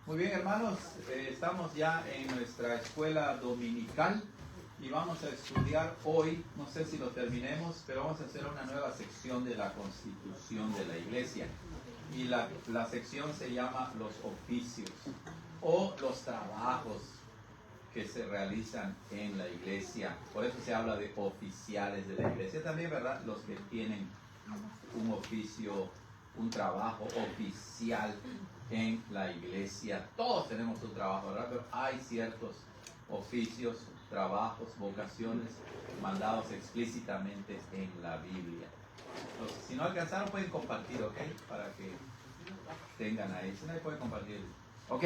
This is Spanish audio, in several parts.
Muy bien, hermanos, estamos ya en nuestra escuela dominical y vamos a estudiar hoy, no sé si lo terminemos, pero vamos a hacer una nueva sección de la constitución de la iglesia. Y la sección se llama los oficios o los trabajos que se realizan en la iglesia. Por eso se habla de oficiales de la iglesia también, ¿verdad? Los que tienen un oficio, un trabajo oficial en la iglesia. Todos tenemos un trabajo, ¿verdad? Pero hay ciertos oficios, trabajos, vocaciones mandados explícitamente en la Biblia. Entonces, si no alcanzaron pueden compartir, ¿ok? Para que tengan ahí. Si no, pueden compartir. Ok.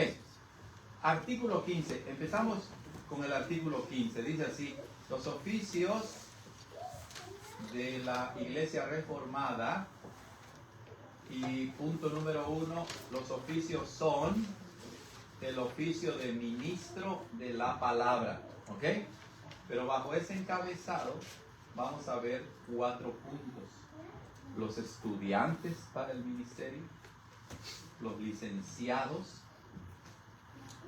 Artículo 15. Empezamos con el artículo 15. Dice así: los oficios de la iglesia reformada. Y punto número 1, los oficios son el oficio de ministro de la palabra, ¿ok? Pero bajo ese encabezado vamos a ver 4 puntos: los estudiantes para el ministerio, los licenciados,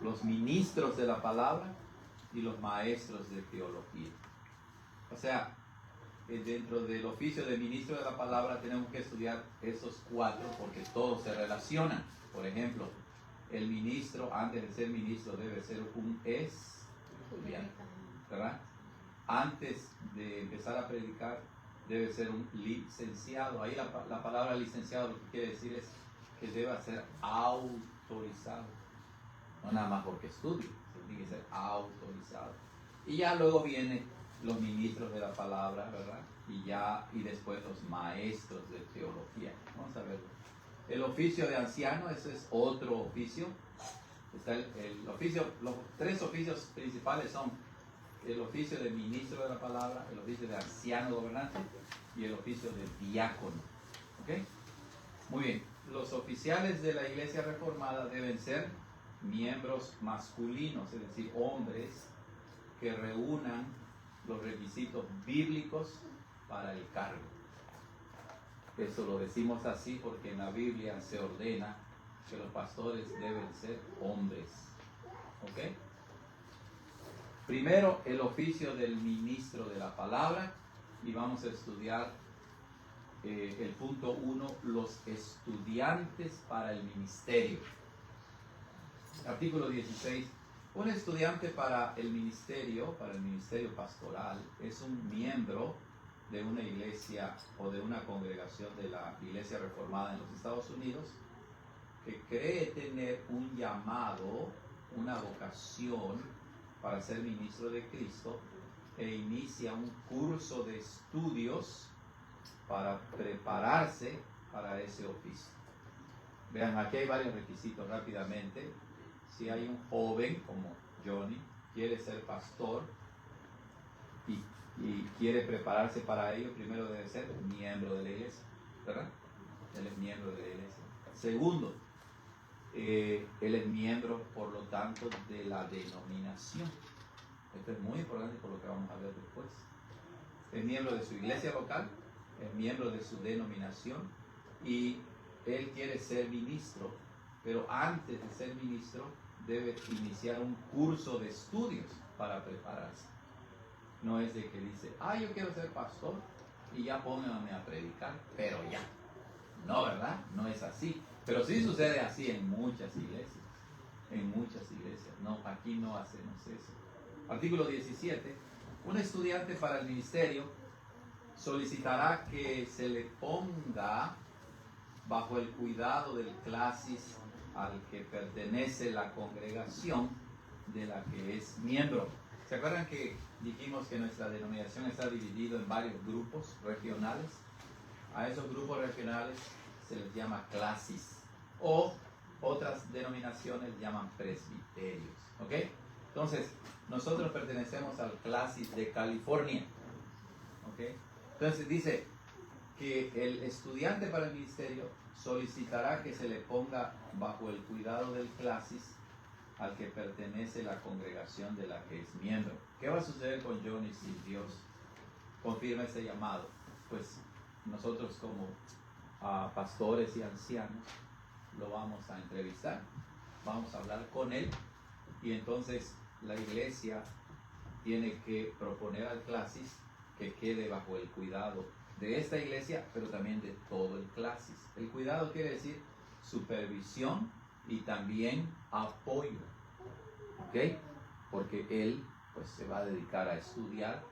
los ministros de la palabra y los maestros de teología. O sea, dentro del oficio de ministro de la palabra tenemos que estudiar esos 4 porque todos se relacionan. Por ejemplo, el ministro, antes de ser ministro, debe ser un estudiante, ¿verdad? Antes de empezar a predicar, debe ser un licenciado. Ahí la palabra licenciado lo que quiere decir es que debe ser autorizado. No nada más porque estudie, tiene que ser autorizado. Y ya luego viene los ministros de la palabra, ¿verdad? Y después los maestros de teología. Vamos a verlo. El oficio de anciano, ese es otro oficio. Está el oficio, los 3 oficios principales son el oficio de ministro de la palabra, el oficio de anciano gobernante y el oficio de diácono. ¿Ok? Muy bien. Los oficiales de la iglesia reformada deben ser miembros masculinos, es decir, hombres que reúnan los requisitos bíblicos para el cargo. Eso lo decimos así porque en la Biblia se ordena que los pastores deben ser hombres. ¿Ok? Primero, el oficio del ministro de la palabra, y vamos a estudiar el punto 1, los estudiantes para el ministerio. Artículo 16. Un estudiante para el ministerio pastoral, es un miembro de una iglesia o de una congregación de la iglesia reformada en los Estados Unidos que cree tener un llamado, una vocación para ser ministro de Cristo e inicia un curso de estudios para prepararse para ese oficio. Vean, aquí hay varios requisitos rápidamente. Si hay un joven como Johnny, quiere ser pastor y quiere prepararse para ello, primero debe ser miembro de la iglesia, ¿verdad? Él es miembro de la iglesia. Segundo, él es miembro, por lo tanto, de la denominación. Esto es muy importante por lo que vamos a ver después. Es miembro de su iglesia local, es miembro de su denominación y él quiere ser ministro, pero antes de ser ministro debe iniciar un curso de estudios para prepararse. No es de que dice, yo quiero ser pastor y ya pónganme a predicar, pero ya. No, ¿verdad? No es así. Pero sí sucede así en muchas iglesias. En muchas iglesias. No, aquí no hacemos eso. Artículo 17. Un estudiante para el ministerio solicitará que se le ponga bajo el cuidado del clasis al que pertenece la congregación de la que es miembro. ¿Se acuerdan que dijimos que nuestra denominación está dividida en varios grupos regionales? A esos grupos regionales se les llama clasis o otras denominaciones llaman presbiterios. ¿Ok? Entonces, nosotros pertenecemos al clasis de California. ¿Ok? Entonces dice que el estudiante para el ministerio solicitará que se le ponga bajo el cuidado del clasis al que pertenece la congregación de la que es miembro. ¿Qué va a suceder con Johnny si Dios confirma ese llamado? Pues nosotros como pastores y ancianos lo vamos a entrevistar vamos a hablar con él y entonces la iglesia tiene que proponer al Clasis que quede bajo el cuidado de esta iglesia, pero también de todo el Clasis. El cuidado quiere decir supervisión y también apoyo, ¿ok? Porque él pues se va a dedicar a estudiar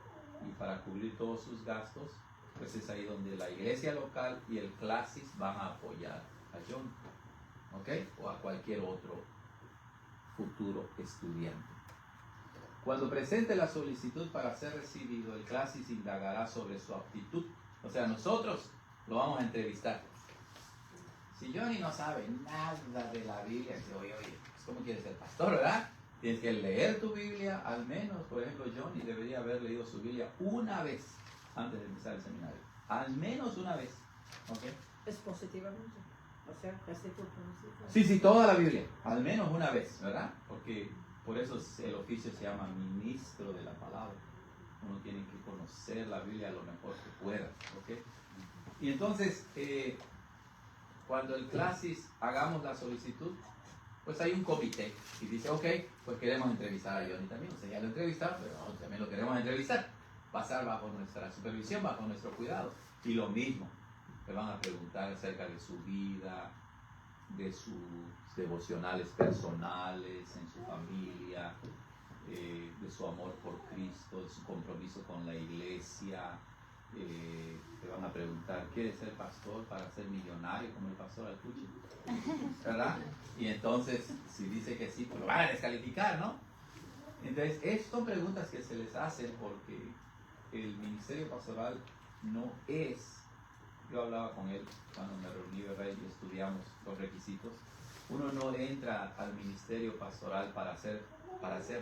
y para cubrir todos sus gastos, pues es ahí donde la iglesia local y el Clasis van a apoyar a John, ¿ok? O a cualquier otro futuro estudiante. Cuando presente la solicitud para ser recibido, el Clasis indagará sobre su aptitud. O sea, nosotros lo vamos a entrevistar. Si Johnny no sabe nada de la Biblia, dice, oye, pues ¿cómo quieres ser pastor, verdad? Tienes que leer tu Biblia, al menos, por ejemplo, Johnny debería haber leído su Biblia una vez antes de empezar el seminario. Al menos una vez, ¿ok? Es positivamente. O sea, casi por Sí, toda la Biblia, al menos una vez, ¿verdad? Porque por eso el oficio se llama ministro de la palabra. Uno tiene que conocer la Biblia lo mejor que pueda, ¿ok? Y entonces, cuando el Clasis hagamos la solicitud, pues hay un comité y dice, ok, pues queremos entrevistar a Johnny también. O sea, ya lo entrevistamos, pero nosotros también lo queremos entrevistar. Pasar bajo nuestra supervisión, bajo nuestro cuidado. Y lo mismo, le van a preguntar acerca de su vida, de sus devocionales personales, en su familia, de su amor por Cristo, de su compromiso con la iglesia. Te van a preguntar, ¿quieres ser pastor para ser millonario como el pastor Altuche? ¿Verdad? Y entonces, si dice que sí, pues lo van a descalificar, ¿no? Entonces, estas son preguntas que se les hacen porque el ministerio pastoral no es... Yo hablaba con él cuando me reuní, ¿verdad? Y estudiamos los requisitos. Uno no entra al ministerio pastoral para ser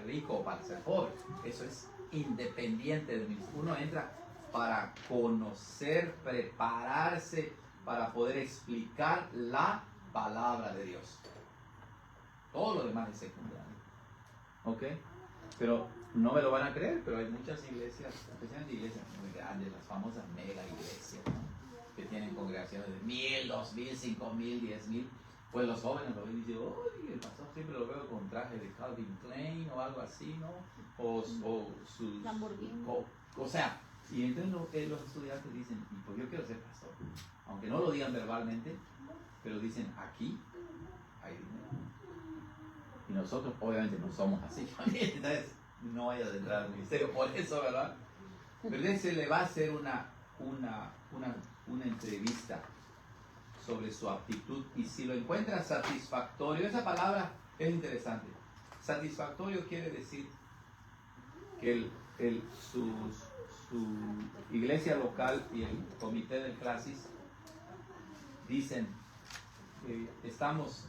rico o para ser pobre. Eso es independiente del ministerio. Uno entra para conocer, prepararse, para poder explicar la palabra de Dios. Todo lo demás es secundario. ¿Ok? Pero no me lo van a creer, pero hay muchas iglesias, especialmente iglesias muy grandes, las famosas mega iglesias, ¿no? Que tienen congregaciones de 1,000, 2,000, 5,000, 10,000. Pues los jóvenes lo ven y dicen, oye, el pastor siempre lo veo con traje de Calvin Klein o algo así, ¿no? O sus... Lamborghini. O sea, y entonces los estudiantes dicen, y pues yo quiero ser pastor. Aunque no lo digan verbalmente, pero dicen, aquí hay dinero. Y nosotros obviamente no somos así. Entonces no vaya a entrar al ministerio por eso, ¿verdad? Pero entonces se le va a hacer una entrevista sobre su aptitud y si lo encuentra satisfactorio, esa palabra es interesante. Satisfactorio quiere decir que su iglesia local y el comité del Clasis dicen, estamos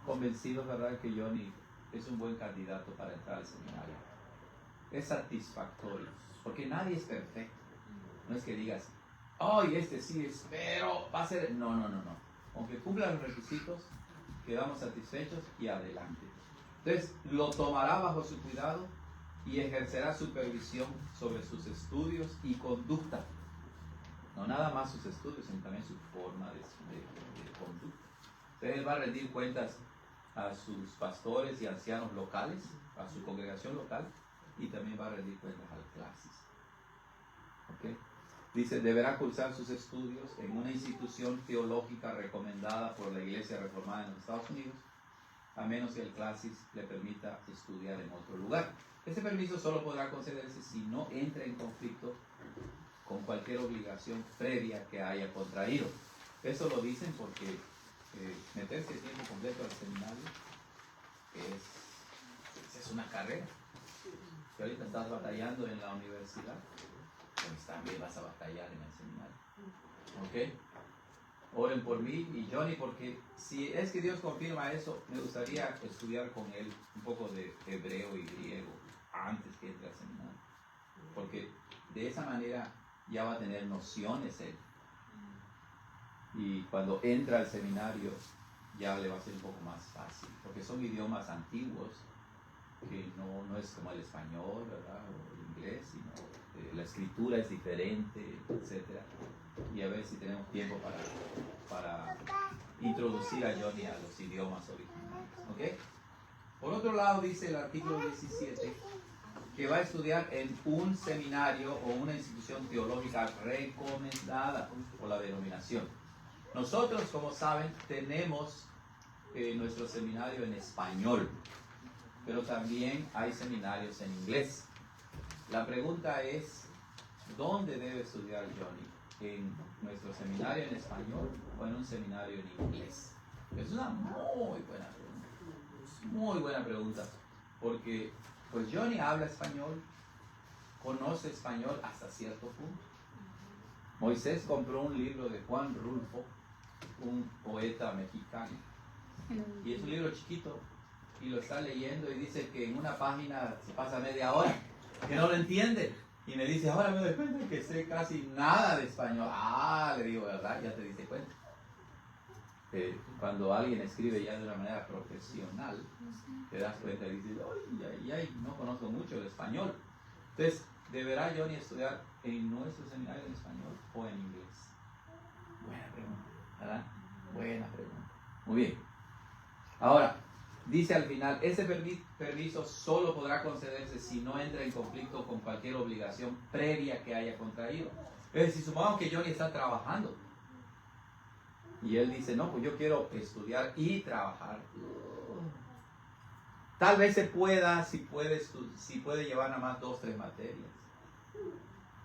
convencidos, ¿verdad?, que Johnny es un buen candidato para entrar al seminario. Es satisfactorio, porque nadie es perfecto. No es que digas, ¡ay, este sí es, pero va a ser! No. Aunque cumpla los requisitos, quedamos satisfechos y adelante. Entonces, lo tomará bajo su cuidado y ejercerá supervisión sobre sus estudios y conducta. No nada más sus estudios, sino también su forma de conducta. Entonces, él va a rendir cuentas a sus pastores y ancianos locales, a su congregación local, y también va a rendir cuentas al Clasis. ¿Ok? Dice, deberá cursar sus estudios en una institución teológica recomendada por la Iglesia Reformada en los Estados Unidos, a menos que el Clasis le permita estudiar en otro lugar. Ese permiso solo podrá concederse si no entra en conflicto con cualquier obligación previa que haya contraído. Eso lo dicen porque meterse tiempo completo al seminario es una carrera. Si ahorita estás batallando en la universidad, pues también vas a batallar en el seminario. ¿Ok? Oren por mí y Johnny, porque si es que Dios confirma eso, me gustaría estudiar con él un poco de hebreo y griego antes que entre al seminario. Porque de esa manera ya va a tener nociones él. Y cuando entra al seminario ya le va a ser un poco más fácil, porque son idiomas antiguos que no es como el español, ¿verdad?, o el inglés, sino la escritura es diferente, etc. y a ver si tenemos tiempo para introducir a Johnny a los idiomas originales. ¿Ok? Por otro lado, dice el artículo 17 que va a estudiar en un seminario o una institución teológica recomendada por la denominación. Nosotros, como saben, tenemos nuestro seminario en español, pero también hay seminarios en inglés. La pregunta es, ¿dónde debe estudiar Johnny? ¿En nuestro seminario en español o en un seminario en inglés? Es una muy buena pregunta. Muy buena pregunta. Porque pues Johnny habla español, conoce español hasta cierto punto. Moisés compró un libro de Juan Rulfo, un poeta mexicano, y es un libro chiquito, y lo está leyendo y dice que en una página se pasa media hora, que no lo entiende. Y me dice, ahora me doy cuenta que sé casi nada de español. Ah, le digo, ¿verdad? Ya te diste cuenta. Cuando alguien escribe ya de una manera profesional, te das cuenta y dices, ay, no conozco mucho el español. Entonces, ¿deberá Johnny estudiar en nuestro seminario en español o en inglés? Buena pregunta, ¿verdad? Buena pregunta. Muy bien. Ahora, dice al final, ese permiso solo podrá concederse si no entra en conflicto con cualquier obligación previa que haya contraído. Es decir, supongamos que Johnny está trabajando y él dice, no, pues yo quiero estudiar y trabajar. Tal vez se pueda, si puede llevar nada más 2 o 3 materias,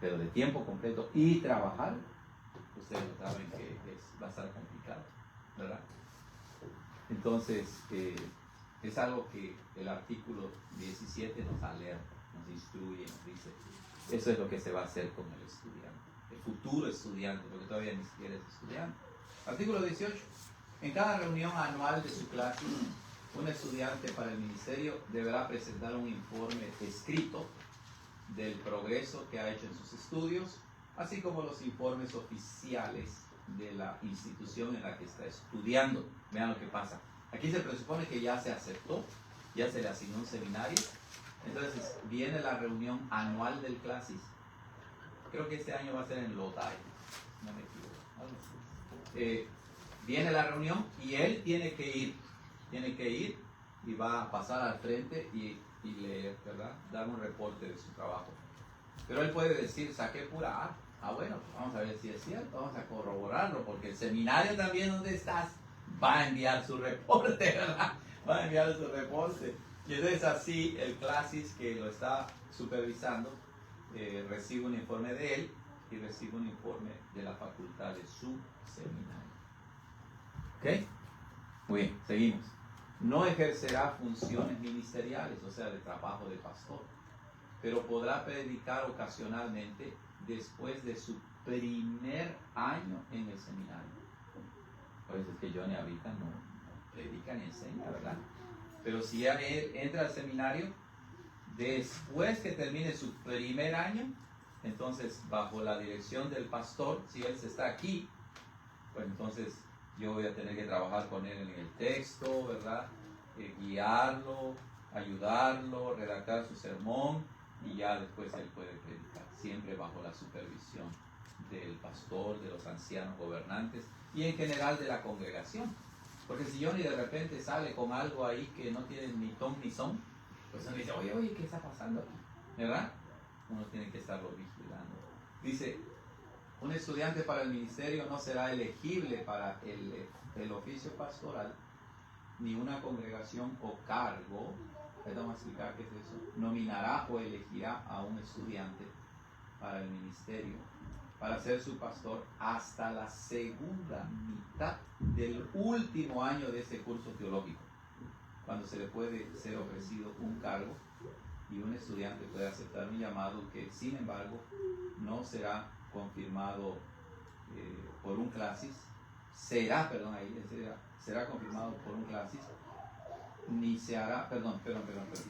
pero de tiempo completo y trabajar, ustedes saben que va a estar complicado, ¿verdad? Entonces, es algo que el artículo 17 nos alerta, nos instruye, nos dice, eso es lo que se va a hacer con el estudiante, el futuro estudiante, porque todavía ni siquiera es estudiante. Artículo 18. En cada reunión anual de su clase, un estudiante para el ministerio deberá presentar un informe escrito del progreso que ha hecho en sus estudios, así como los informes oficiales de la institución en la que está estudiando. Vean lo que pasa. Aquí se presupone que ya se aceptó, ya se le asignó un seminario. Entonces viene la reunión anual del Clasis. Creo que este año va a ser en Lodai, no me equivoco. Viene la reunión y él tiene que ir y va a pasar al frente y leer, ¿verdad? Dar un reporte de su trabajo. Pero él puede decir, saqué pura A. Ah, bueno, pues vamos a ver si es cierto, vamos a corroborarlo, porque el seminario también donde estás va a enviar su reporte, ¿verdad? Va a enviar su reporte. Y entonces así el Clasis que lo está supervisando recibe un informe de él y recibe un informe de la facultad de su seminario. ¿Ok? Muy bien, seguimos. No ejercerá funciones ministeriales, o sea, de trabajo de pastor, pero podrá predicar ocasionalmente después de su primer año en el seminario. Por eso es que Johnny ahorita no predica ni enseña, ¿verdad? Pero si ya entra al seminario, después que termine su primer año, entonces bajo la dirección del pastor, si él está aquí, pues entonces yo voy a tener que trabajar con él en el texto, ¿verdad? Guiarlo, ayudarlo, redactar su sermón y ya después él puede predicar, siempre bajo la supervisión del pastor, de los ancianos gobernantes y en general de la congregación. Porque si Johnny de repente sale con algo ahí que no tiene ni ton ni son, pues uno dice, oye, ¿qué está pasando aquí? ¿Verdad? Uno tiene que estarlo vigilando. Dice, un estudiante para el ministerio no será elegible para el oficio pastoral, ni una congregación o cargo, vamos a explicar qué es eso, nominará o elegirá a un estudiante para el ministerio, para ser su pastor hasta la segunda mitad del último año de ese curso teológico, cuando se le puede ser ofrecido un cargo y un estudiante puede aceptar un llamado que, sin embargo, no será confirmado por un Clasis, será confirmado por un Clasis, ni se hará,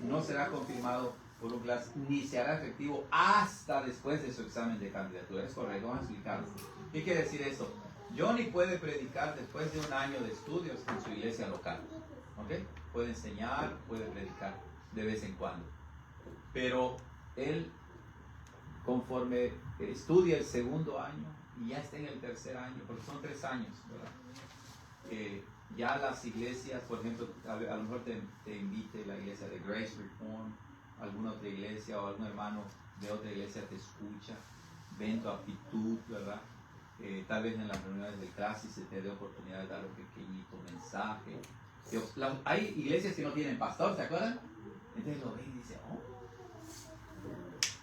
no será confirmado por un Clasis, ni se hará efectivo hasta después de su examen de candidatura. Es correcto, vamos a explicarlo. ¿Qué quiere decir eso? Johnny puede predicar después de un año de estudios en su iglesia local, ¿ok? Puede enseñar, puede predicar de vez en cuando, pero él, conforme estudia el segundo año y ya está en el tercer año, porque son 3 años, ¿verdad? Ya las iglesias, por ejemplo, a lo mejor te invite la iglesia de Grace Reform, alguna otra iglesia o algún hermano de otra iglesia te escucha, ven tu aptitud, ¿verdad? Tal vez en las reuniones de clase se te dé oportunidad de dar un pequeñito mensaje. Hay iglesias que no tienen pastor, ¿se acuerdan? Entonces lo ven y dicen, oh,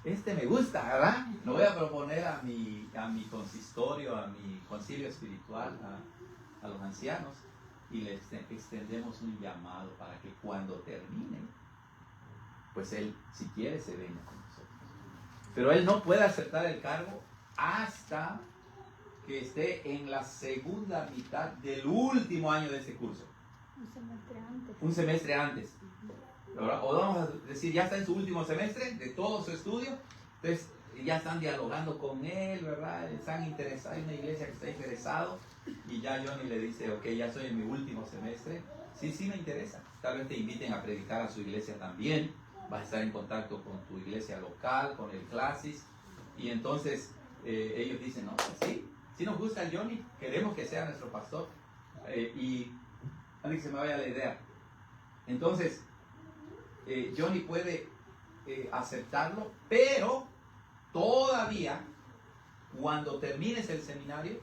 este me gusta, ¿verdad? Lo voy a proponer a mi consistorio, a mi concilio espiritual, a los ancianos, y les extendemos un llamado para que cuando termine, pues él, si quiere, se venga con nosotros. Pero él no puede aceptar el cargo hasta que esté en la segunda mitad del último año de ese curso. Un semestre antes. Un semestre antes. ¿Verdad? O vamos a decir, ya está en su último semestre de todo su estudio, entonces ya están dialogando con él, ¿verdad? Están interesados, hay una iglesia que está interesado, y ya Johnny le dice, ok, ya estoy en mi último semestre, sí me interesa. Tal vez te inviten a predicar a su iglesia también, vas a estar en contacto con tu iglesia local, con el Clasis, y entonces ellos dicen, no, pues sí nos gusta el Johnny, queremos que sea nuestro pastor, y antes que se me vaya la idea, entonces Johnny puede aceptarlo, pero todavía cuando termines el seminario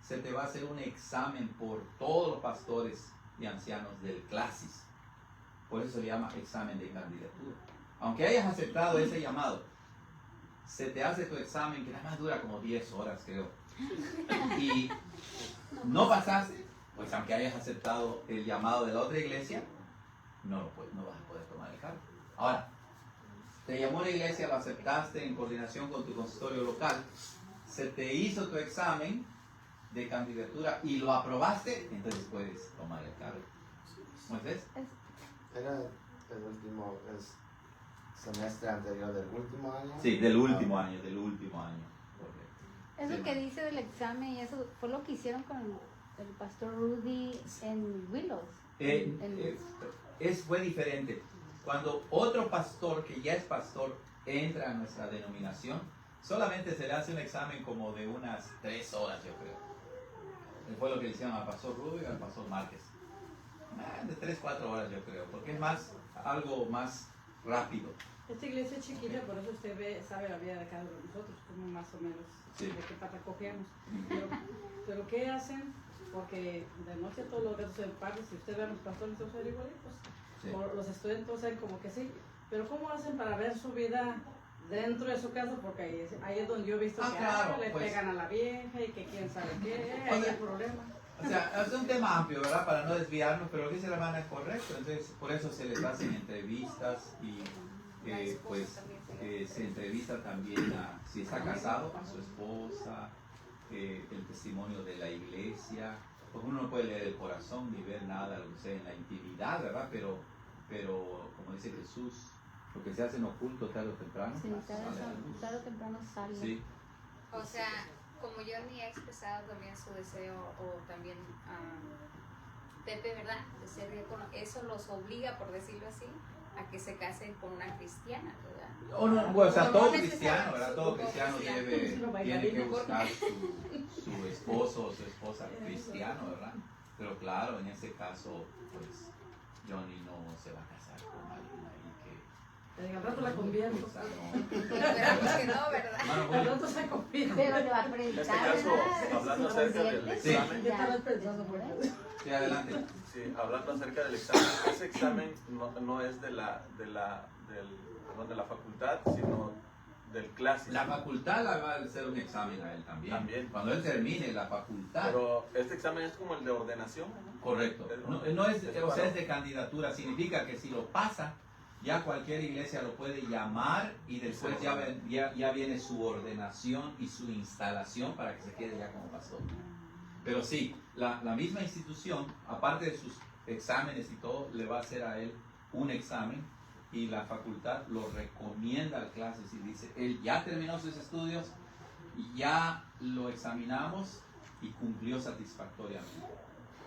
se te va a hacer un examen por todos los pastores y ancianos del Clasis. Por eso se le llama examen de candidatura. Aunque hayas aceptado ese llamado, se te hace tu examen que nada más dura como 10 horas, creo. Y no pasaste, pues aunque hayas aceptado el llamado de la otra iglesia, no vas a poder tomar el cargo. Ahora, te llamó la iglesia, lo aceptaste en coordinación con tu consistorio local, se te hizo tu examen de candidatura y lo aprobaste, entonces puedes tomar el cargo. ¿Moisés? Era el último semestre anterior del último año. Sí, del último año, correcto. Eso Sí, que dice del examen, y eso fue lo que hicieron con el pastor Rudy en Willows. Fue diferente. Cuando otro pastor que ya es pastor entra a nuestra denominación, solamente se le hace un examen como de unas 3 horas, yo creo. Fue lo que le hicieron al pastor Rudy y al pastor Márquez. De 3-4 horas, yo creo, porque es algo más rápido. Esta iglesia es chiquita, por eso usted sabe la vida de cada uno de nosotros, como más o menos Sí. de qué pata cogemos. Pero ¿qué hacen? Porque de noche todos los gatos se pares, si usted ve a los pastores, todos son igualitos. Sí. O los estudiantes saben como que sí. Pero ¿cómo hacen para ver su vida dentro de su casa? Porque ahí es donde yo he visto que claro, le pues, pegan a la vieja y que quién sabe qué, ahí hay el problema. O sea, es un tema amplio, ¿verdad? Para no desviarnos, pero lo que dice la hermana es correcto. Entonces, por eso se les hacen entrevistas y se entrevista también si está casado, a su esposa, el testimonio de la iglesia. Pues uno no puede leer el corazón ni ver nada, lo que sea, en la intimidad, ¿verdad? Pero como dice Jesús, lo que se hace en oculto tarde o temprano Sí, sale a la luz. tarde o temprano sale. Sí. O sea, como Johnny ha expresado también su deseo, o también Pepe, ¿verdad? De ser diácono, eso los obliga, por decirlo así, a que se casen con una cristiana, ¿verdad? O sea, todo No cristiano, ¿verdad? necesariamente, Todo cristiano cristiano. tiene que buscar su esposo o su esposa cristiano, ¿verdad? Pero claro, en ese caso, pues, Johnny no se va a casar con alguien ahí que... Al rato la convierto. O sea, no. Esperamos que no, ¿verdad? Al rato se convierte. Pero le va a En predicar, este caso, ¿verdad? hablando acerca del Conscientes, examen, ¿Qué ya. tal pensando por eso? Sí, adelante. sí, hablando acerca del examen, ese examen no es de la facultad, sino del Clasis. La facultad la va a hacer un examen a él también. También. Cuando él termine la facultad. Pero este examen es como el de ordenación, ¿no? Correcto. No es, o sea, es de candidatura. Significa que si lo pasa, ya cualquier iglesia lo puede llamar y después ya viene su ordenación y su instalación para que se quede ya como pastor. Pero sí, la misma institución, aparte de sus exámenes y todo, le va a hacer a él un examen y la facultad lo recomienda al Clases y dice, él ya terminó sus estudios y ya lo examinamos y cumplió satisfactoriamente.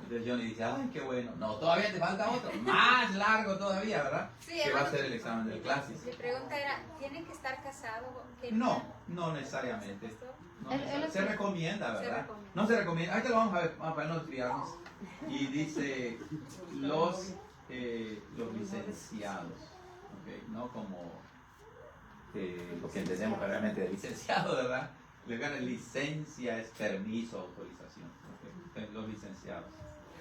Entonces Johnny dice, ay, qué bueno. No, todavía te falta otro, más largo todavía, ¿verdad? Sí, Que va a ser el examen del Classis. Mi pregunta era, ¿tiene que estar casado? ¿Qué No, no necesariamente. pastor? No necesariamente. Se recomienda, Se ¿verdad? recomienda. No se recomienda. Ahorita lo vamos a ver, para no desviarnos. Y dice los licenciados, ¿ok? No como lo que entendemos realmente de licenciado, ¿verdad? Licencia es permiso, autorización. ¿Ok? Los licenciados.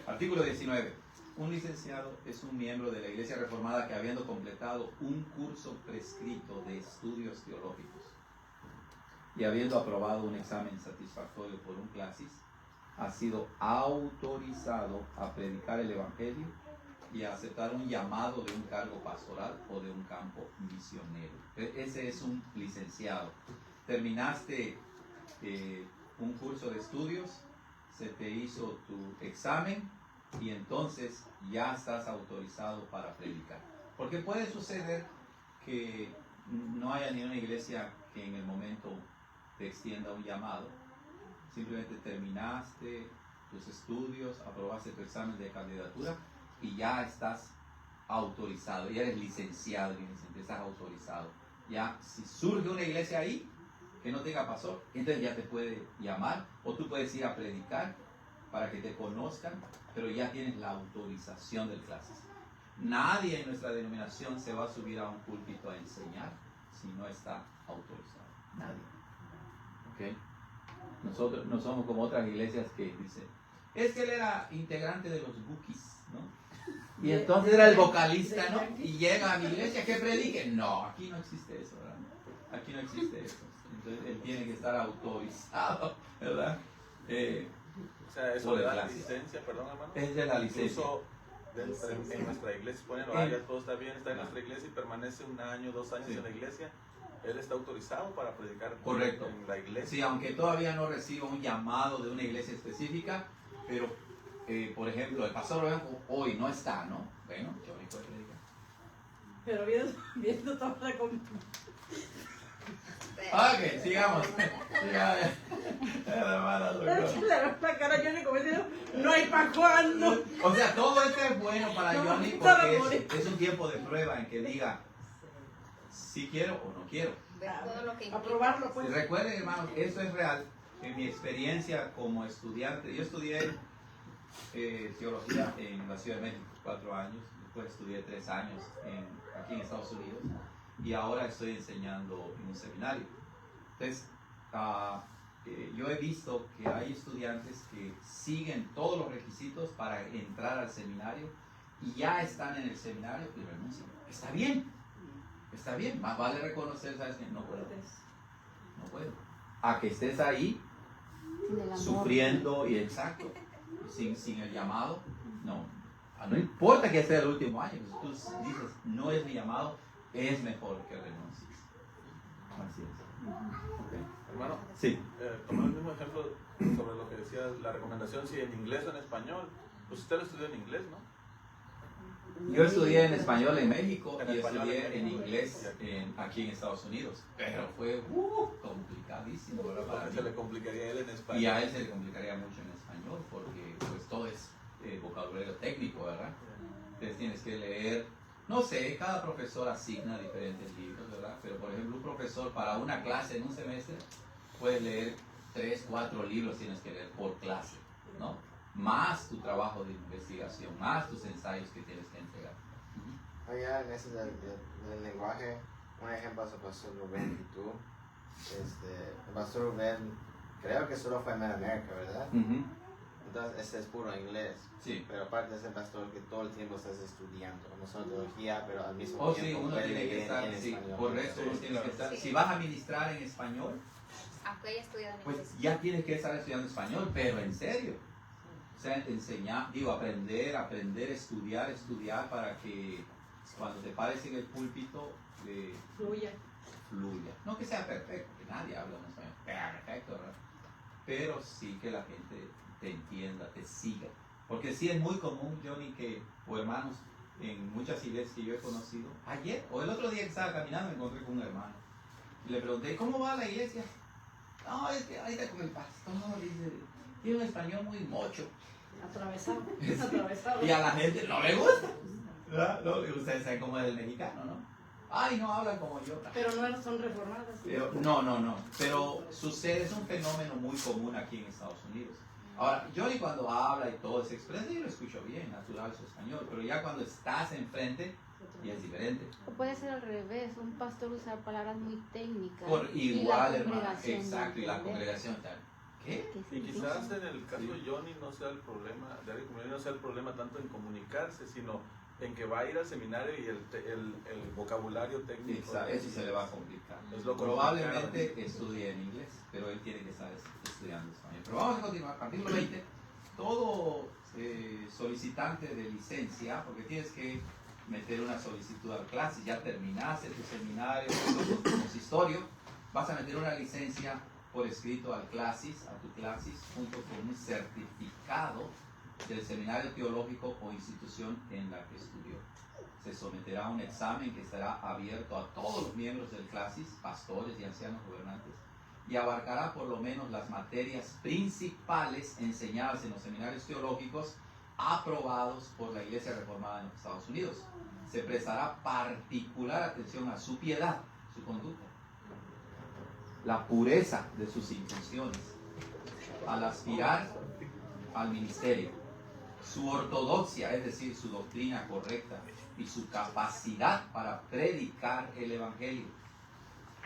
Artículo 19. Un licenciado es un miembro de la Iglesia Reformada que, habiendo completado un curso prescrito de estudios teológicos y habiendo aprobado un examen satisfactorio por un Classis, ha sido autorizado a predicar el Evangelio y a aceptar un llamado de un cargo pastoral o de un campo misionero. Ese es un licenciado. Terminaste un curso de estudios, se te hizo tu examen y entonces ya estás autorizado para predicar. Porque puede suceder que no haya ni una iglesia que en el momento te extienda un llamado. Simplemente terminaste tus estudios, aprobaste tu examen de candidatura y ya estás autorizado, ya eres licenciado, estás autorizado. Ya, si surge una iglesia ahí que no tenga pastor, entonces ya te puede llamar o tú puedes ir a predicar para que te conozcan, pero ya tienes la autorización del Classis. Nadie en nuestra denominación se va a subir a un púlpito a enseñar si no está autorizado. Nadie. ¿Ok? Nosotros no somos como otras iglesias que dicen, es que él era integrante de los Bookies, ¿no? Y entonces era el vocalista, ¿no? Y llega a mi iglesia que predique. No, aquí no existe eso, ¿verdad? Aquí no existe eso. Entonces él tiene que estar autorizado, ¿verdad? O sea, eso le da licencia, perdón, hermano. Esa es la licencia. Incluso en nuestra iglesia, ponen, ya todo está bien, está en nuestra iglesia y permanece 1 año, 2 años en la iglesia. Él está autorizado para predicar Correcto. en la iglesia. Sí, aunque todavía no reciba un llamado de una iglesia específica, pero, por ejemplo, el pastor hoy no está, ¿no? Bueno, yo ni puedo predicar. Pero viendo toda la Ok, sigamos. la cara yo le como diciendo, no hay pa' cuándo. O sea, todo esto es bueno para No, Johnny porque es un tiempo de prueba en que diga si quiero o no quiero. Ver todo lo que implica. Aprobarlo, pues. Recuerden, hermanos, esto es real. En mi experiencia como estudiante, yo estudié teología en la Ciudad de México 4 años, después estudié 3 años aquí en Estados Unidos y ahora estoy enseñando en un seminario. Entonces, yo he visto que hay estudiantes que siguen todos los requisitos para entrar al seminario y ya están en el seminario y renuncian. Está bien, más vale reconocer, ¿sabes? Que no puedo. A que estés ahí sufriendo y exacto, sin el llamado, no. No importa que sea el último año, si tú dices, no es mi llamado, es mejor que renuncies. Así es. Okay. Hermano, sí. Tomando el mismo ejemplo sobre lo que decía la recomendación, si en inglés o en español, pues usted lo estudió en inglés, ¿no? Yo estudié en español en México y español estudié en México. inglés aquí en Estados Unidos, pero fue complicadísimo, ¿verdad? Para Porque mí. se le complicaría a él en español. Y a él se le complicaría mucho en español porque pues todo es vocabulario técnico, ¿verdad? Entonces tienes que leer, no sé, cada profesor asigna diferentes libros, ¿verdad? Pero por ejemplo un profesor para una clase en un semestre puede leer 3, 4 libros tienes que leer por clase, ¿no? Más tu trabajo de investigación, más tus ensayos que tienes que entregar. Allá en ese del lenguaje, un ejemplo es el pastor Rubén y tú. El pastor Rubén, creo que solo fue en América, ¿verdad? Entonces, ese es puro inglés. Sí. Pero aparte es el pastor que todo el tiempo estás estudiando, no solo teología, pero al mismo Oh, sí, tiempo uno puede tiene que leer estar, en sí, español. correcto, uno Sí, tiene que claro. estar. Sí. Si vas a ministrar en español, Aunque haya estudiado en pues inglés. ya tienes que estar estudiando español, pero en serio. O sea, enseñar, aprender, estudiar para que cuando te pares en el púlpito Fluya. fluya. No que sea perfecto, que nadie habla en español perfecto, ¿verdad? Pero sí que la gente te entienda, te siga. Porque sí es muy común, Johnny, o hermanos, en muchas iglesias que yo he conocido, ayer o el otro día que estaba caminando me encontré con un hermano. Y le pregunté, ¿cómo va la iglesia? No, es que ahí está con el pastor, dice, tiene un español muy mocho. Atravesado. Atravesado. Y a la gente no le gusta. ¿Verdad? No, ustedes saben cómo es el mexicano, ¿no? Ay, no hablan como yo. Pero no son reformadas. Pero, no. Pero sucede, es un fenómeno muy común aquí en Estados Unidos. Ahora, Johnny cuando habla y todo se expresa, yo lo escucho bien, natural su español, pero ya cuando estás enfrente, ya es diferente. O puede ser al revés, un pastor usar palabras muy técnicas. Por y igual, la hermano, congregación exacto, y la no entiende. congregación tal. ¿Qué? ¿Qué Y significa? quizás en el caso de Johnny no sea el problema, de Área Comunitaria no sea el problema tanto en comunicarse, sino en que va a ir al seminario y el vocabulario técnico. Exacto, eso se le va a complicar. Es lo Probablemente estudie en inglés, pero él tiene que estar estudiando español. Pero vamos a continuar. Artículo 20. Todo solicitante de licencia, porque tienes que meter una solicitud al clase, ya terminaste tu seminario, tu consistorio, vas a meter una licencia por escrito al clasis, a tu clasis, junto con un certificado del seminario teológico o institución en la que estudió. Se someterá a un examen que estará abierto a todos los miembros del clasis, pastores y ancianos gobernantes, y abarcará por lo menos las materias principales enseñadas en los seminarios teológicos aprobados por la Iglesia Reformada en los Estados Unidos. Se prestará particular atención a su piedad, su conducta, la pureza de sus intenciones al aspirar al ministerio, su ortodoxia, es decir, su doctrina correcta, y su capacidad para predicar el Evangelio.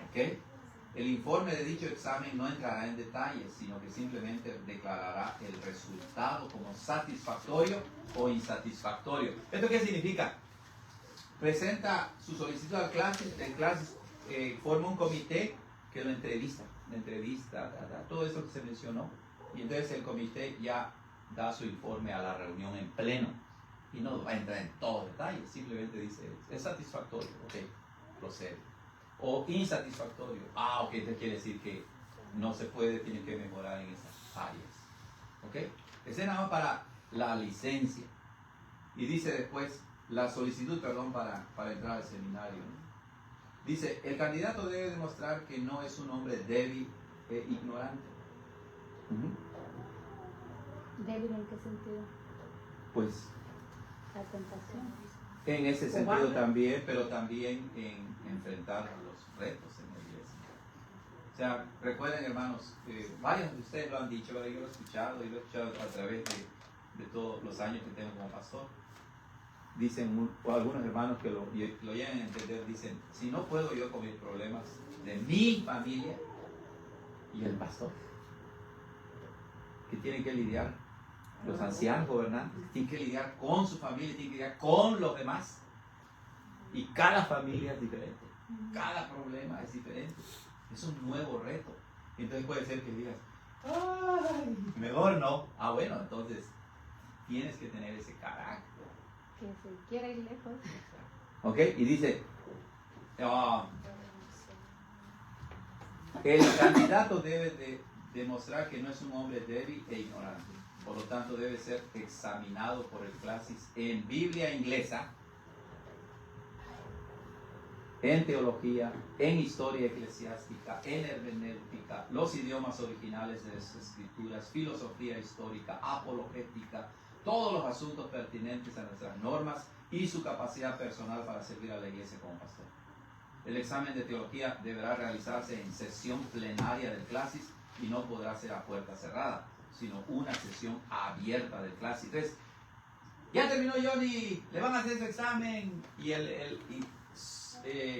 ¿Ok? El informe de dicho examen no entrará en detalles, sino que simplemente declarará el resultado como satisfactorio o insatisfactorio. ¿Esto qué significa? Presenta su solicitud al clase, el clase forma un comité que lo entrevista, todo esto que se mencionó, y entonces el comité ya da su informe a la reunión en pleno, y no va a entrar en todos los detalles, simplemente dice, es satisfactorio, ok, procede. O insatisfactorio, ok, esto quiere decir que no se puede, tiene que mejorar en esas áreas. ¿Ok? Ese es nada más para la licencia. Y dice después, la solicitud, para entrar al seminario, ¿no? Dice, el candidato debe demostrar que no es un hombre débil e ignorante. ¿Débil en qué sentido? Pues La tentación. en ese sentido también, pero también en enfrentar los retos en la iglesia. O sea, recuerden, hermanos, varios de ustedes lo han dicho, pero yo lo he escuchado, y lo he escuchado a través de todos los años que tengo como pastor. Dicen, o algunos hermanos que lo llegan a entender, dicen, si no puedo yo con mis problemas de mi familia y el pastor, que tienen que lidiar los ancianos gobernantes, tienen que lidiar con su familia, tienen que lidiar con los demás, y cada familia es diferente, cada problema es diferente, es un nuevo reto. Entonces puede ser que digas, ay, mejor no. Bueno, entonces tienes que tener ese carácter. Que se quiera ir lejos. ¿Ok? Y dice, el candidato debe de demostrar que no es un hombre débil e ignorante. Por lo tanto, debe ser examinado por el clasis en Biblia inglesa, en teología, en historia eclesiástica, en hermenéutica, los idiomas originales de las escrituras, filosofía histórica, apologética, todos los asuntos pertinentes a nuestras normas y su capacidad personal para servir a la iglesia como pastor. El examen de teología deberá realizarse en sesión plenaria del clasis y no podrá ser a puerta cerrada, sino una sesión abierta del clasis. Entonces, ya terminó Johnny, le van a hacer su examen y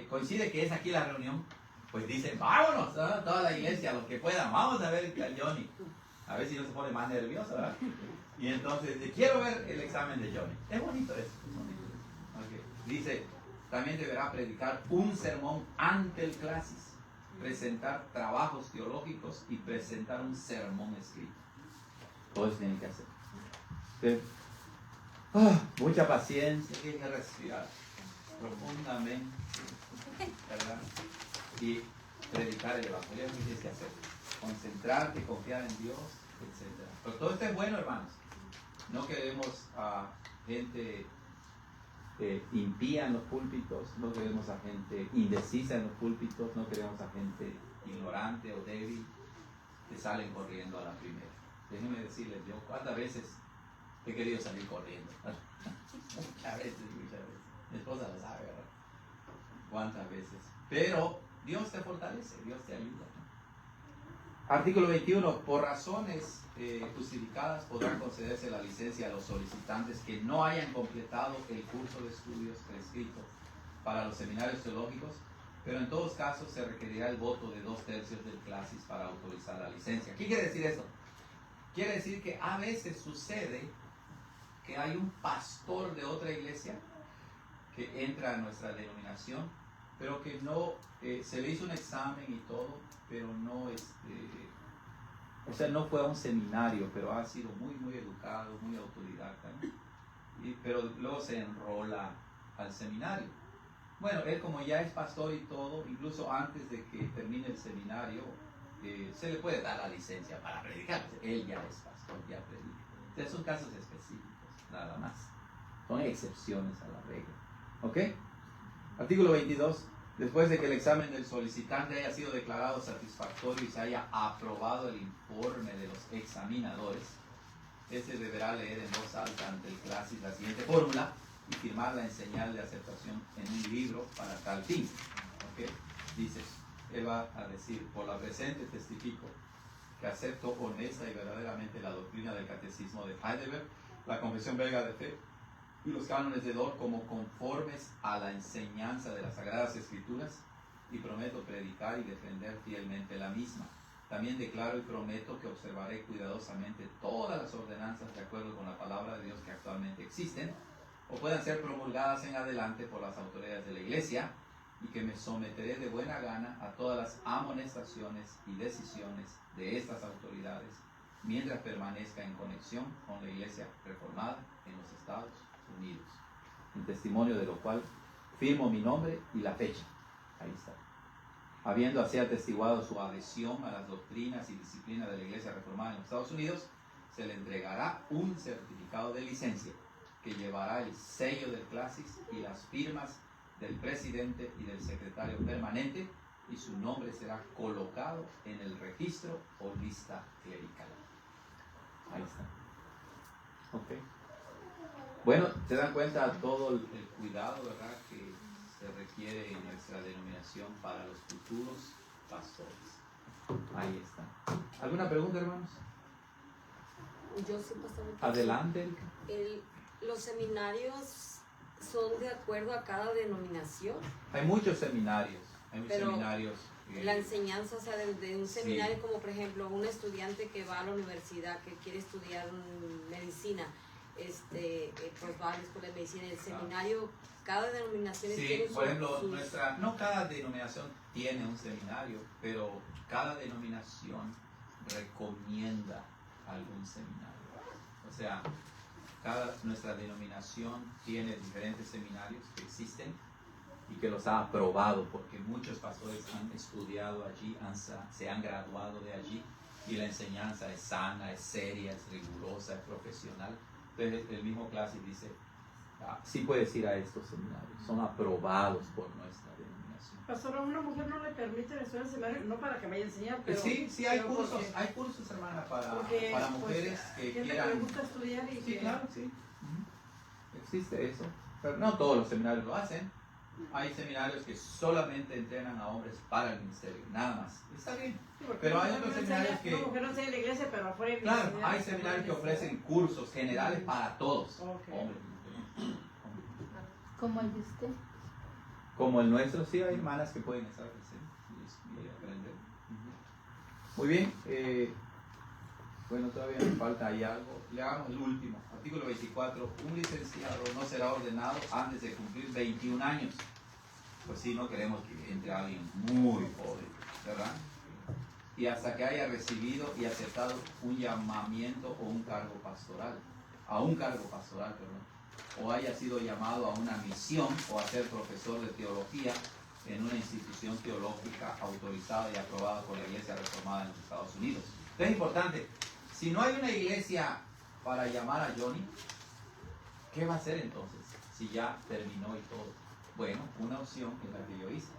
coincide que es aquí la reunión, pues dicen, vámonos, ¿no? Toda la iglesia, los que puedan, vamos a ver a Johnny, a ver si no se pone más nervioso, ¿verdad? Y entonces, quiero ver el examen de Johnny. Es bonito eso, es bonito eso. Okay. Dice, también deberá predicar un sermón ante el clasis, presentar trabajos teológicos y presentar un sermón escrito. Todo eso tiene que hacer. Entonces, mucha paciencia, hay que respirar profundamente, ¿verdad? Y predicar el evangelio, es lo que tienes que hacer. Concentrarte, confiar en Dios, etc. Pero todo esto es bueno, hermanos. No queremos a gente impía en los púlpitos, no queremos a gente indecisa en los púlpitos, no queremos a gente ignorante o débil que salen corriendo a la primera. Déjenme decirles, yo cuántas veces He querido salir corriendo. Muchas veces. Mi esposa lo sabe, ¿verdad? ¿Cuántas veces? Pero Dios te fortalece, Dios te ayuda, ¿no? Artículo 21. Por razones justificadas podrán concederse la licencia a los solicitantes que no hayan completado el curso de estudios prescrito para los seminarios teológicos, pero en todos casos se requerirá el voto de 2/3 del clasis para autorizar la licencia. ¿Qué quiere decir esto? Quiere decir que a veces sucede que hay un pastor de otra iglesia que entra a nuestra denominación, pero que no, se le hizo un examen y todo, pero no, o sea, no fue a un seminario, pero ha sido muy, muy educado, muy autodidacta, ¿no? Pero luego se enrola al seminario. Bueno, él como ya es pastor y todo, incluso antes de que termine el seminario, se le puede dar la licencia para predicar. Él ya es pastor, ya predica. Entonces son casos específicos, nada más. Son excepciones a la regla. ¿Ok? Artículo 22. Después de que el examen del solicitante haya sido declarado satisfactorio y se haya aprobado el informe de los examinadores, este deberá leer en voz alta ante el clasis la siguiente fórmula y firmarla en señal de aceptación en un libro para tal fin. ¿Ok? Dice, él va a decir, por la presente testifico que acepto honesta y verdaderamente la doctrina del catecismo de Heidelberg, la confesión belga de fe y los cánones de Dort como conformes a la enseñanza de las Sagradas Escrituras, y prometo predicar y defender fielmente la misma. También declaro y prometo que observaré cuidadosamente todas las ordenanzas de acuerdo con la palabra de Dios que actualmente existen o puedan ser promulgadas en adelante por las autoridades de la Iglesia, y que me someteré de buena gana a todas las amonestaciones y decisiones de estas autoridades mientras permanezca en conexión con la Iglesia reformada en los Estados Unidos. En testimonio de lo cual firmo mi nombre y la fecha. Ahí está. Habiendo así atestiguado su adhesión a las doctrinas y disciplinas de la Iglesia reformada en los Estados Unidos, se le entregará un certificado de licencia que llevará el sello del clasis y las firmas del presidente y del secretario permanente, y su nombre será colocado en el registro o lista clerical. Ahí está. Ok. Bueno, se dan cuenta todo el cuidado, ¿verdad?, que se requiere en nuestra denominación para los futuros pastores. Ahí está. ¿Alguna pregunta, hermanos? Yo sí, pastor. Adelante, Erika. Los seminarios son de acuerdo a cada denominación. Hay muchos seminarios. Pero seminarios. La enseñanza, o sea, de un seminario, sí, como por ejemplo un estudiante que va a la universidad, que quiere estudiar medicina, pues va a la escuela de medicina. El seminario, cada denominación tiene por ejemplo, no cada denominación tiene un seminario, pero cada denominación recomienda algún seminario. O sea, nuestra denominación tiene diferentes seminarios que existen y que los ha aprobado, porque muchos pastores han estudiado allí, se han graduado de allí, y la enseñanza es sana, es seria, es rigurosa, es profesional. Entonces el mismo clase dice, sí puedes ir a estos seminarios, son aprobados por nuestra denominación. Pastor, a una mujer no le permiten estudiar el seminario, no para que vaya a enseñar, pero... Sí, hay cursos, hermana, para mujeres que quieran... le gusta estudiar y sí, claro, sí. Existe eso, pero no todos los seminarios lo hacen. Hay seminarios que solamente entrenan a hombres para el ministerio, nada más. Está bien. Sí, pero hay otros seminarios que... No, mujer no enseña en la iglesia, pero afuera... Claro, hay seminarios que ofrecen cursos generales para todos. Okay. Hombres y mujeres. Como el de usted. Como el nuestro, sí, hay hermanas que pueden estar presentes y aprender. Muy bien. Bueno, todavía me falta ahí algo. Le hagamos el último. Artículo 24. Un licenciado no será ordenado antes de cumplir 21 años. Pues sí, no queremos que entre alguien muy joven, ¿verdad? Y hasta que haya recibido y aceptado un llamamiento o un cargo pastoral. A un cargo pastoral, perdón. O haya sido llamado a una misión o a ser profesor de teología en una institución teológica autorizada y aprobada por la Iglesia Reformada en los Estados Unidos. Esto es importante. Si no hay una iglesia para llamar a Johnny, ¿qué va a hacer entonces? Si ya terminó y todo. Bueno, una opción es la que yo hice,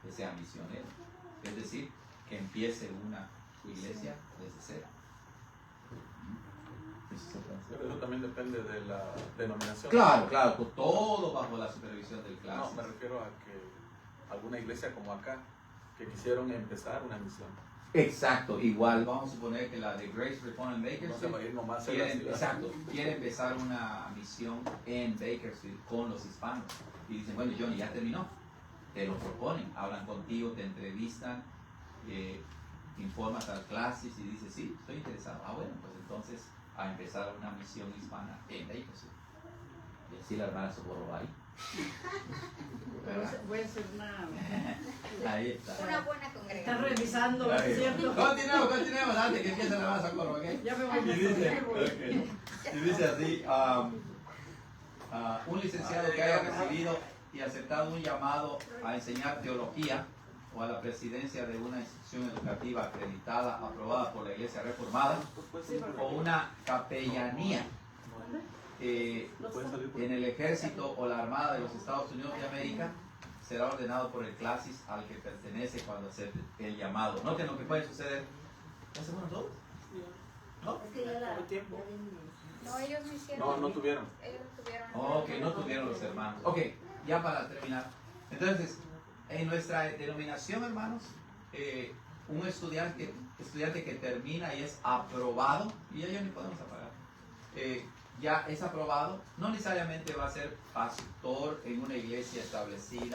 que sea misionero. Es decir, que empiece una iglesia desde cero. se puede hacer. Pero eso también depende de la denominación. Claro, claro, con todo bajo la supervisión del No, clase. me refiero a que alguna iglesia como acá, que quisieron empezar una misión. Exacto, igual vamos a suponer que la de Grace Reform en No se va a Bakersfield ir nomás a hacer quiere, la ciudad. exacto, quiere empezar una misión en Bakersfield con los hispanos. Y dicen, bueno, Johnny, ya terminó. Te lo proponen, hablan contigo, te entrevistan, informas a las clases y dices, sí, estoy interesado. Ah, bueno, pues entonces a empezar una misión hispana en Bakersfield. Y así la hermana Socorro va ahí. Voy a hacer una... Ahí está. Una buena Está congregación. revisando, Ahí. ¿es cierto? Continuemos antes que empiece la hermana Socorro, ¿ok? Ya me voy. Y dice así, un licenciado que haya recibido y aceptado un llamado a enseñar teología o a la presidencia de una institución educativa acreditada, aprobada por la Iglesia Reformada, o una capellanía en el Ejército o la Armada de los Estados Unidos de América, será ordenado por el clasis al que pertenece cuando acepte el llamado. Noten lo que puede suceder. ¿Ya se fueron todos? ¿No? Es que ya la... No, ellos no hicieron. No tuvieron. Ellos no tuvieron. Ok, no tuvieron los hermanos. Ok, ya para terminar. Entonces, en nuestra denominación, hermanos, un estudiante que termina y es aprobado, y ya ni podemos apagar, ya es aprobado, no necesariamente va a ser pastor en una iglesia establecida.